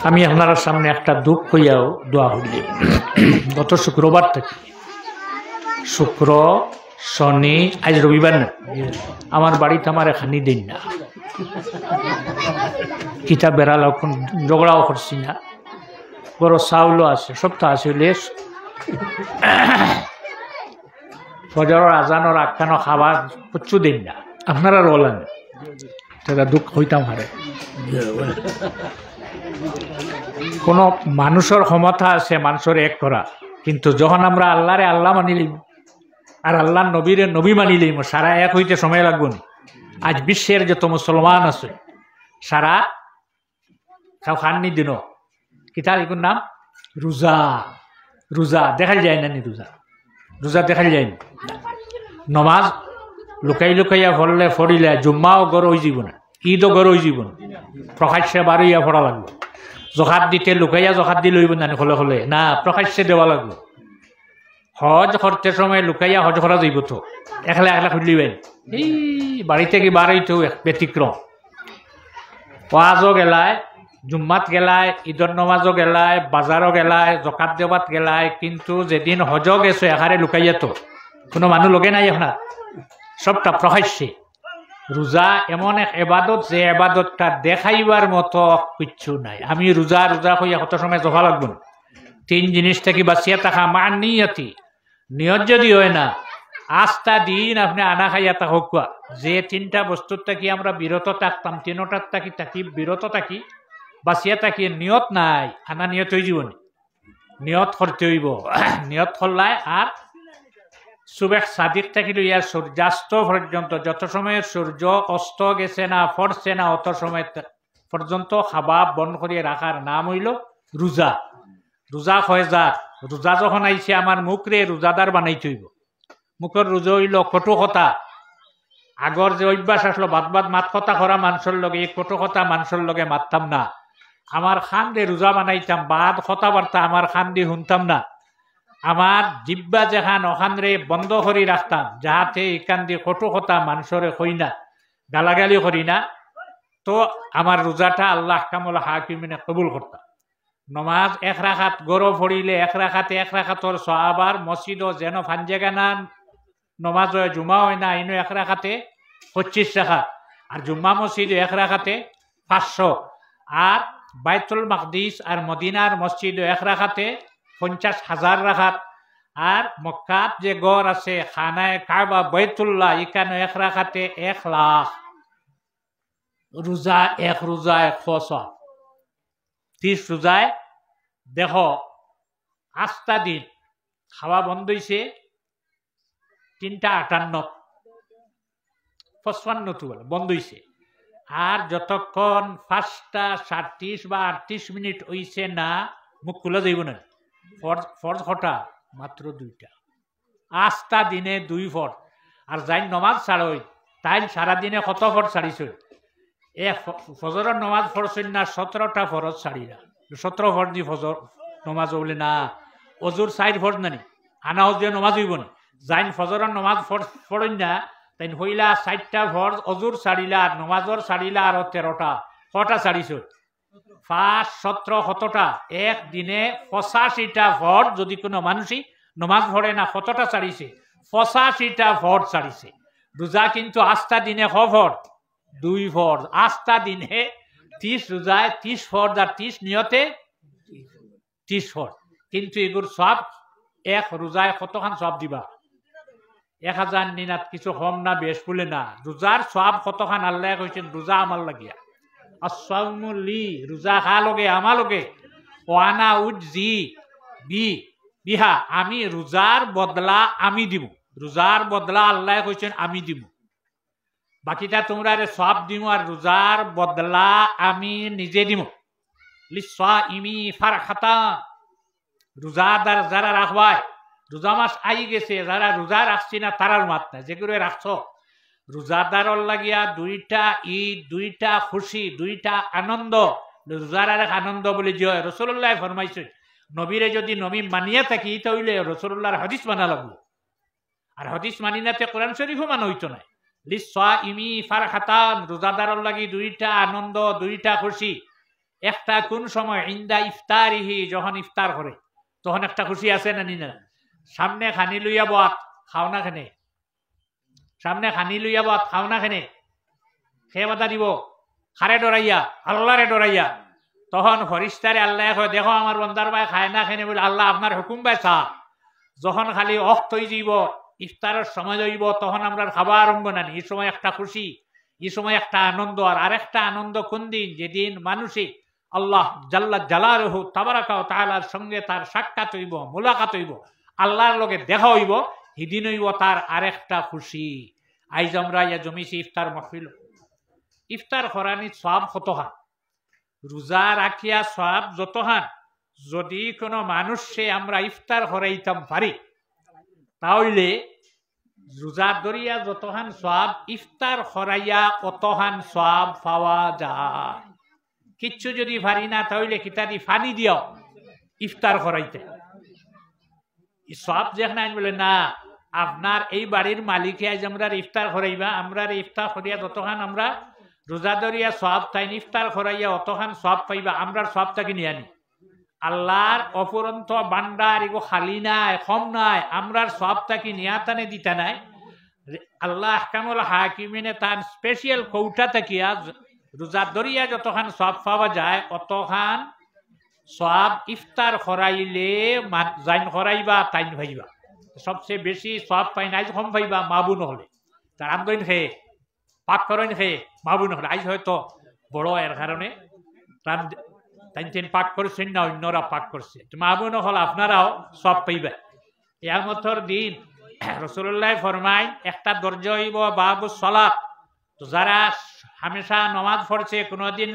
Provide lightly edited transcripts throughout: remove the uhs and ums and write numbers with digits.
আমি আপনার সামনে একটা দুঃখ হইয়াও দোয়া হইলি। গত শুক্রবার থেকে শুক্র শনি আজ রবিবার না, আমার বাড়িতে আমার এখানি দিন না, কিতা বেড়াল ঝগড়াও করছি না, বড় চাউলও আছে, সবটা আছে। ফজরের আজানোর আখ্যানো খাবার কিচ্ছু দিন না, আপনারা বলেন সেটা দুঃখ হইতাম হারে। কোনো মানুষের ক্ষমতা আছে মানুষের এক করা, কিন্তু যখন আমরা আল্লাহরে আল্লাহ মানিলিম আর আল্লাহ নবীরে নবী মানিলিম, সারা এক হইতে সময় লাগব না। আজ বিশ্বের যত মুসলমান আছে সারা খাননি দিন কিতা এগুর নাম রোজা। রোজা দেখাল যায় না, রোজা রোজা দেখাল যায় না। নমাজ লুকাই লুকাইয়া পড়লে পড়িলে জুম্মাও গড় হয়ে যাব না, ঈদও গড় হয়ে যাব না, প্রকাশ্যে বারইয়া পড়া লাগবে। জখাত দিতে লুকাইয়া জখাত দি লইব না, হলে হলে না, প্রকাশ্যে দেওয়া লাগবে। হজ করতে সময় লুকাইয়া হজ করা যাইব তো, একলা একলা খুলিবেন এই বাড়ি থেকে বাড়িতেও ব্যতিক্রম। ওয়াজও গেলায়, জুম্মাত গেলায়, ঈদর নমাজও গেলায়, বাজারও গেলায়, জকাত দেওয়াত গেলায়, কিন্তু যেদিন হজ গেছো এখানে লুকাইয়া তো কোনো মানুষ লগে নাই, আপনার সবটা প্রকাশ্যে। রোজা এমন এক এবাদত যে এবাদতটা দেখাইবার মতো কিচ্ছু নাই। আমি রোজা রোজা হইয়া কত সময় জফা লাগব না। তিন জিনিস থেকে বাঁচিয়া থাকা, মান নিয়তি, নিয়ত যদি হয় না, আস্থা দিন আপনি আনা খাইয়া থাকুক, যে তিনটা বস্তুর থাকি আমরা বিরত থাকতাম, তিনটার থাকি থাকি বিরত থাকি বাঁচিয়া থাকি, নিয়ত নাই, আনা নিয়ত হয়ে যাব, নিয়ত করতে হইব। নিয়ত করলাই আর সুবেহ সাদিক থাকিল ইয়ার সূর্যাস্ত পর্যন্ত, যত সময় সূর্য অস্ত গেছে না পড়ছে না অত সময় পর্যন্ত খাবার বন্ধ করিয়ে রাখার নাম হইল রোজা। রোজা হয় যার রোজা যখন আইছে আমার মুখরে রোজাদার বানাইতে হইব। মুখের রোজা হইল কটু কথা। আগর যে অভ্যাস আসলো বাদ বাদ মাত কথা করা মানুষের লগে, এই কটু কথা মানুষের লগে মারতাম না। আমার খান দিয়ে রোজা বানাইতাম, বাদ কথাবার্তা আমার খান দিয়ে শুনতাম না। আমার জিব্বা যেখান ওখান রে বন্ধ করি রাখতাম, যাহাতে এখান দিয়ে কটু কথা মানুষরে কই না, গালাগালি করি না। তো আমার রোজাটা আল্লাহ কামুল হাকিমিনে কবুল করতাম। নমাজ এক রাখাত গরো পড়িলে এক রাখাতর সহাবার মসজিদ যেন ফানজেগা না, নমাজ হয় জুমা হয় না, ইনো এক রাখাতে 25 রাখাত, আর জুম্মা মসজিদ এক রাখাতে 500, আর বাইতুল মাকদিস আর মদিনার মসজিদ এক রাখাতে 50,000 রাখাত, আর মক্কাত যে গড় আছে খানায় কাবা বাইতুল্লাহ এখানে এক রাখাতে 1 লাখ। রোজা এক রোজায় 30 রোজায় দেখো 8টা দিন খাওয়া বন্ধ হয়েছে, 3:58 55 বন্ধ হয়েছে। আর যতক্ষণ 5:37 বা 38 মিনিট হইছে না, মুখ খুলে যাইব না। ফরজ কটা মাত্র 2টা, 8টা দিনে 2 ফরজ। আর যাই নমাজ ছাড়ই তাই সারাদিনে কত ফরজ ছাড়িছ? ফজরের নমাজ পড়ছেন না 17টা ফরজ ছাড়িরা, 17 ফরজ দি ফজর নমাজ বলে না, অজুর 4 ফরজ নানি, আনা হজে নমাজ হইব না। যাইন ফজরের নমাজ পড়েন না তাই হইলা 4টা ফরজ, অজুর ছাড়িলা আর নমাজর ছাড়িলা আর 13টা, কটা ছাড়িছ? 5, 17 কতটা? একদিনে 85টা ফরজ। যদি কোনো মানুষই নমাজ পড়ে না কতটা ছাড়িছে? 85টা ফরজ ছাড়িছে। রোজা কিন্তু 8টা দিনে ফরজ, 2 ফরজ। 8টা দিনে 30 রোজায় 30 ফরজ আর 30 নিয়তে 30 ফরজ। কিন্তু এগুর সব এক রোজায় কতখান সব দিবা? 1000 নিনাত কিছু কম না বেশ বলে না। রোজার সব কতখান আল্লাহ কইছেন রোজা আমার লাগিয়া, আসসাউমু লি, রোজা খা লগে আমার লগে, ওয়ানা উজি বিহা, আমি রোজার বদলা আমি দিব। রোজার বদলা আল্লাহ কইছেন আমি দিব, বাকিটা তোমরা সব দিব, আর রোজার বদলা আমি নিজে দিব। লিসাইমি ফারহাতান, রোজাদার যারা রাখবায়, রোজা মাস আই গেছে, যারা রোজা রাখছি না তারার মাত না, যেগুলো রাখছ রোজাদারর লাগিয়া 2টা ঈদ, 2টা খুশি, 2টা আনন্দ। রোজার আর আনন্দ বলে যে রাসূলুল্লাহ ফরমাইছে, নবীরে যদি নবী মানিয়া থাকি তাহলে রাসূলুল্লাহর হাদিস মানা লাগবে, আর হাদিস মানি নাতে কোরআন শরীফও মানা হইতো না। লিসাইমি ফারহাতান, রোজাদারর লাগি 2টা আনন্দ, 2টা খুশি। একটা কোন সময় ইন্দা ইফতারিহি, যখন ইফতার করে তখন একটা খুশি আছে না নিনা। সামনে খানি লইয়া বাত খাও না খেনে, সামনে খানি লইয়া বাত খাও না খেনে, খেয়ে বাতা দিব খারে ডরাইয়া, আল্লাহরে ডরাইয়া। তখন ফরিস্তারে আল্লাহ কয়, দেখো আমার বন্দার ভাই খায় না খেনে বলে, আল্লাহ আপনার হুকুম পায় চা। যখন খালি অক্ত হয়ে যাইব, ইফতারের সময় যাইব, তখন আমরা খাবার আরম্ভ নানি। এই সময় একটা খুশি, এই সময় একটা আনন্দ। আর আরেকটা আনন্দ কোন দিন? যেদিন মানুষে আল্লাহ জাল্লা জালালহু তাবারাকা ওয়া তাআলার সঙ্গে তার সাক্ষাৎ হইব, মুলাকাত হইব, আল্লাহর লগে দেখা হইব, সেদিন হইব তার আরেকটা খুশি। আইজ আমরা ইয়া জমিছি ইফতার মাহফিল। ইফতার করানি সওয়াব কতহান, রোজা রাখিয়া সওয়াব যতহান। যদি কোনো মানুষে আমরা ইফতার করাইতাম পারি, তাহলে রোজা ধরিয়া যতহান সওয়াব, ইফতার করাইয়া অতহান সওয়াব পাওয়া যায়। কিচ্ছু যদি পারি না, তাহলে কিতাদি ফানি দিও ইফতার করাইতে সওয়াব যেখানে আইন বলে না, আপনার এই বাড়ির মালিকে আজ আমরা ইফতার করাইবা, আমরা ইফতার করিয়া যতখান আমরা রোজা ধরিয়া সওয়াব তাই ইফতার করাইয়া অতখান সওয়াব পাইবা, আমরা সওয়াবটাকে নিয়ে আনি। আল্লাহর অপরন্ত বান্ডার এগো খালি নাই, কম নাই, আমরার সওয়াবটাকে নিয়া টানে দিতা নাই। আল্লাহ আহকামুল হাকিমিনে তার স্পেশাল কৌটা থাকিয়া রোজা ধরিয়া যতখান সওয়াব পাওয়া যায়, অতখান সওয়াব ইফতার করাইলে জাইন করাইবা তাইন ভাইবা। সবচেয়ে বেশি সওয়াব পাই না, কম পাইবা মাবুন হলে, তার আমদইন খেয়ে পাক করেন খেয়ে মাবুন হলে। আজ হয়তো বড় এর কারণে তাই পাক করছেন না, অন্যরা পাক করছে, মাবুন হল আপনারাও সব পাইবে। ইয়ামতর দিন রাসূলুল্লাহ ফরমায়, একটা দরজা হইব বাবু সালাত। তো যারা হামেশা নমাজ পড়ছে, কোনোদিন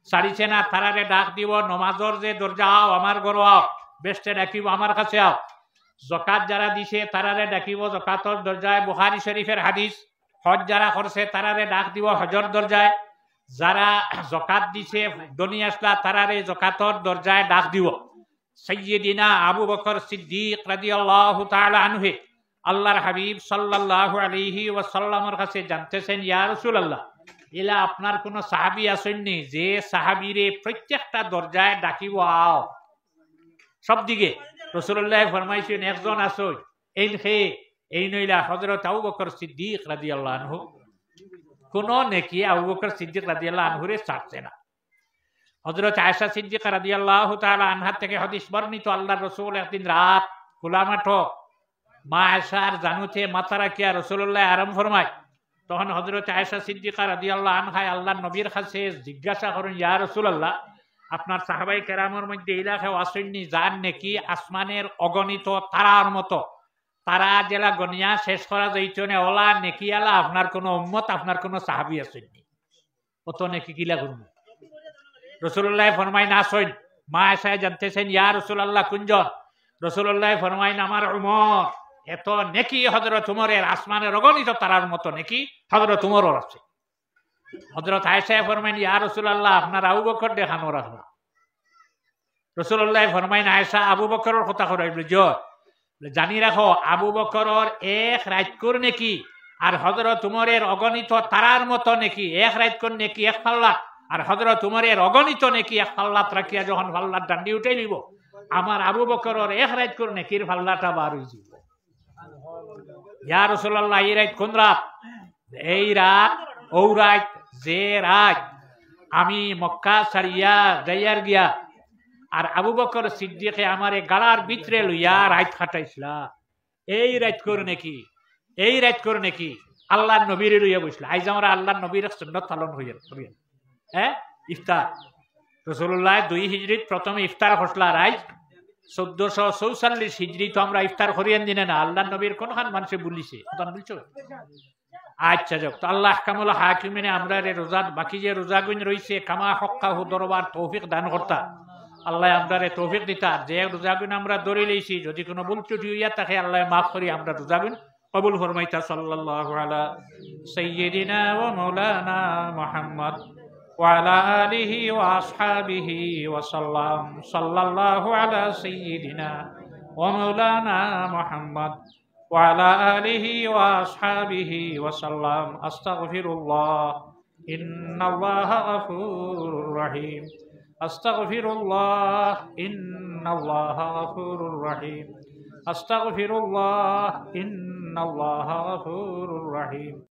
ছাড়িছে না, তারারে ডাক দিব, নমাজর যে দরজা আও, আমার ঘর আও, বেস্টে ডাকিব আমার কাছে আও। জকাত যারা দিছে তারারে ডাকিব জকাতর দরজায়, বুখারী শরীফের হাদিস। হজ যারা করছে তারারে ডাক দিব হজর দরজায়। যারা জকাত দিছে দনি আসলা, তারারে জকাতর দরজায় ডাক দিব। সাইয়্যিদিনা আবু বকর সিদ্দিক রাদিয়াল্লাহু তাআলা আনহু আল্লাহর হাবিব সাল্লাল্লাহু আলাইহি ওয়াসাল্লামের কাছে জানতেছেন, ইয়া রাসূলুল্লাহ, এলা আপনার কোন সাহাবী আসেননি যে সাহাবীরে প্রত্যেকটা দরজায় ডাকিব আও সব দিকে? রাসূলুল্লাহ ফরমাইছেন, একজন আসই, এই নইলা হযরত আবু বকর সিদ্দিক রাদিয়াল্লাহু আনহু। কোন নেকি আবু বকর সিদ্দিক রাদিয়াল্লাহু আনহুরে ছাড়ছে না। হযরত আয়েশা সিদ্দিকা রাদিয়াল্লাহু তাআলা আনহা থেকে হাদিস বর্ণিত, আল্লাহর রাসূল একদিন রাত খোলা মাঠ মা আয়েশার জানুতে মাথা রাখিয়া রাসূলুল্লাহ আরাম ফরমায়। তখন হযরত আয়েশা সিদ্দিকা রাদিয়াল্লাহু আনহা আল্লাহর নবীর কাছে জিজ্ঞাসা করেন, ইয়া রাসূলুল্লাহ, আপনার সাহাবাই কেরামের মধ্যে এলাকায় আসেননি যার নেকি আসমানের অগণিত তারার মতো, তারা জেলা গনিয়া শেষ করা যাইত না, ওলা নেকি আলা আপনার কোন উম্মত, আপনার কোন সাহাবী আসেননি, অত নেকি কিলা করবো? রাসূলুল্লাহ ফরমায় না আসেন। মা আয়েশা জানতেছেন, ইয়া রাসূলুল্লাহ কুনজন? রাসূলুল্লাহ ফরমায়, আমার উমর, এত নেকি হযরত উমরের, আসমানের অগণিত তারার মতো নেকি হযরত উমরের আছে। হযরত আয়েশা ফরমায়, ইয়া রাসূলুল্লাহ, আপনার আবু বকর দেখানো রাখবা। রাসূলুল্লাহ ফরমায়, আয়েশা আবু বকরের কথা কইবে, জানি রাখো আবু বকরের এক রাতকুর নেকি আর হযরত উমরের অগণিত তারার মতো নেকি, এক রাতকুর নেকি এক পাল্লা, আর হযরত উমরের অগণিত নেকি এক পাল্লাত রাখিয়া যখন পাল্লার ডান্ডি উঠে নিব, আমার আবু বকরের এক রাতকুর নেকির পাল্লাটা বার হয়ে যাব। ইয়া রাসূলুল্লাহ, এই রাত কোন রাত? এই রাত ও রাত যে রাত আমি মক্কা ছাড়িয়া যাইয়ার গিয়া আর আবু বকর সিদ্দিকে আমারে গালার ভিতরে লইয়া রাত কাটাইছিলা, এই রাত করে নাকি, এই রাত করে নাকি আল্লাহর নবীরে লইয়া বসলা। আইজ আমরা আল্লাহর নবীর সুন্নাত পালন হইয়া ইফতার। রাসূলুল্লাহ 2 হিজরিত প্রথমে ইফতার করছলা, রাত 1444 হিজরি তো আমরা ইফতার করিয়েন দিনে না। আল্লাহর নবীর কোনখান মানুষে বলিছে বলছো? আচ্ছা যাক, তো আল্লাহ আহকামুল হাকিমিনে আমরা রোজা বাকি যে রোজাগুন রইছে কামা হক্কাহু দরবার তৌফিক দান করতা। আল্লাহ আমরারে তৌফিক দিতা। যে রোজাগুন আমরা ধরে লইছি, যদি কোনো ভুল ত্রুটি হইয়া থাকে আল্লাহ মাফ করি, আমরা রোজাগুন কবুল ফরমাইতা। সাল্লাল্লাহু আলা সাইয়্যিদিনা ওয়া মাওলানা মুহাম্মদ ওয়া আলা আলিহি ওয়া আসহাবিহি ওয়া সাল্লাম। সাল্লাল্লাহু আলা সাইয়্যিদিনা ওয়া মাওলানা মুহাম্মদ ওয়া আলা আলিহি ওয়া আসহাবিহি ওয়া সাল্লাম। আস্তাগফিরুল্লাহ, ইন্নাল্লাহা গফুরুর রহিম। আস্তাগফিরুল্লাহ ইন্নাল্লাহা গফুরুর রহিম আস্তাগফিরুল্লাহ ইন্নাল্লাহা গফুরুর রহিম